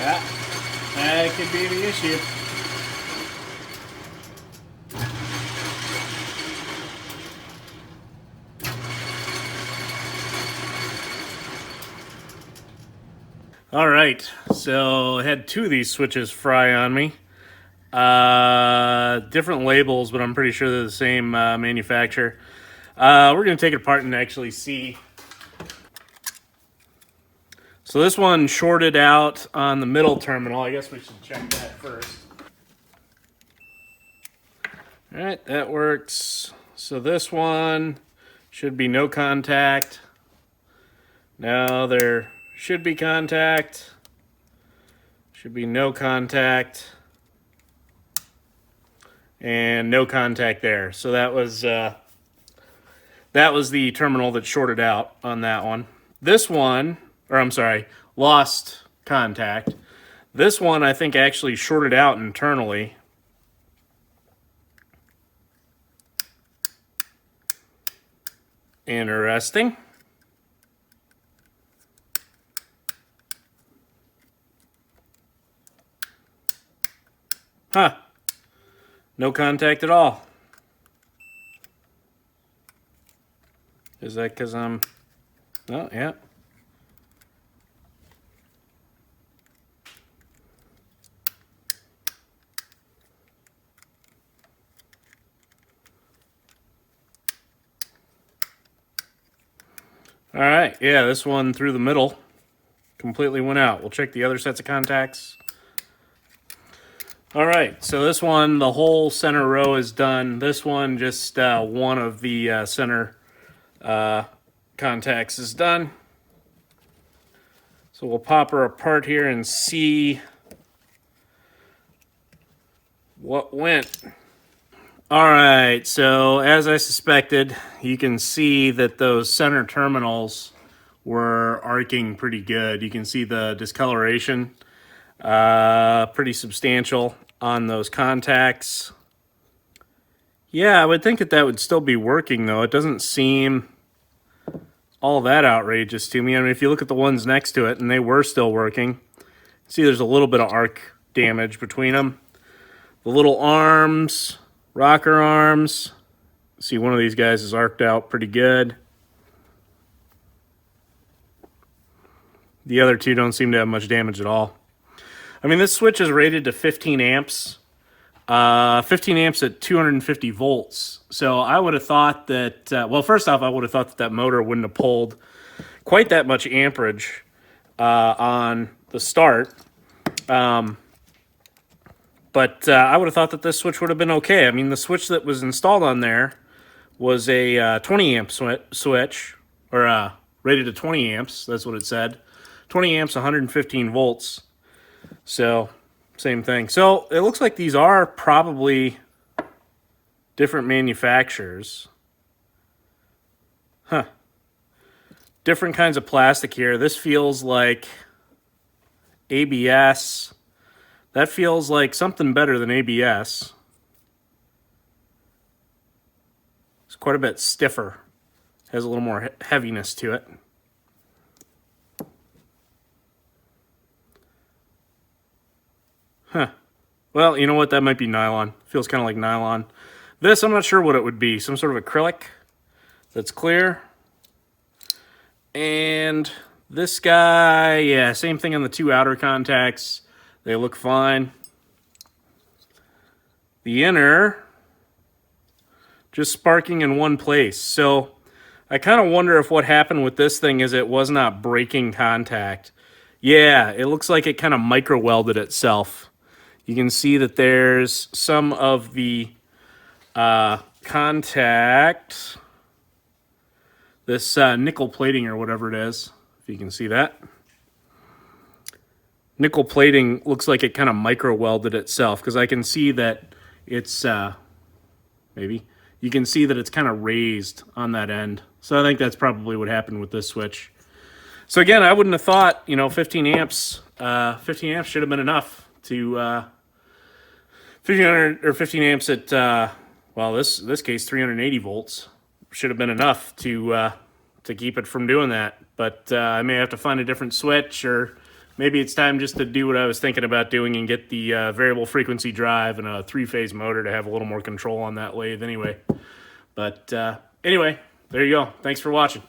Yeah, that could be the issue. All right, so I had two of these switches fry on me. Different labels, but I'm pretty sure they're the same manufacturer. We're going to take it apart and actually see. So this one shorted out on the middle terminal. I guess we should check that first. All right, that works. So this one should be no contact. Now there should be contact. Should be no contact. And no contact there. So that was the terminal that shorted out on that one. This one, or I'm sorry, lost contact. This one I think actually shorted out internally. Interesting. Huh. No contact at all. Is that because I'm... Oh, yeah. All right. Yeah, this one through the middle completely went out. We'll check the other sets of contacts. All right, so this one, the whole center row is done. This one, just one of the center contacts is done. So we'll pop her apart here and see what went. All right, so as I suspected, you can see that those center terminals were arcing pretty good. You can see the discoloration. Pretty substantial on those contacts. Yeah, I would think that would still be working, though. It doesn't seem all that outrageous to me. I mean, if you look at the ones next to it, and they were still working, see there's a little bit of arc damage between them. The little arms, rocker arms, see one of these guys is arced out pretty good. The other two don't seem to have much damage at all. I mean, this switch is rated to 15 amps. 15 amps at 250 volts. So I would have thought that, well, first off, I would have thought that motor wouldn't have pulled quite that much amperage on the start. But I would have thought that this switch would have been okay. I mean, the switch that was installed on there was a 20 amp switch, or rated to 20 amps. That's what it said. 20 amps, 115 volts. So, same thing. So, it looks like these are probably different manufacturers. Huh. Different kinds of plastic here. This feels like ABS. That feels like something better than ABS. It's quite a bit stiffer. Has a little more heaviness to it. Huh. Well, you know what? That might be nylon. Feels kind of like nylon. This, I'm not sure what it would be. Some sort of acrylic that's clear. And this guy, yeah, same thing on the two outer contacts. They look fine. The inner, just sparking in one place. So I kind of wonder if what happened with this thing is it was not breaking contact. Yeah, it looks like it kind of micro-welded itself. You can see that there's some of the contact, this nickel plating or whatever it is, if you can see that. Nickel plating looks like it kind of micro-welded itself, because I can see that it's, maybe, you can see that it's kind of raised on that end. So I think that's probably what happened with this switch. So again, I wouldn't have thought, 15 amps, 15 amps should have been enough to 1500 or 15 amps at well, this case 380 volts should have been enough to keep it from doing that. But I may have to find a different switch, or maybe it's time just to do what I was thinking about doing and get the variable frequency drive and a 3-phase motor to have a little more control on that lathe anyway. But anyway, there you go. Thanks for watching.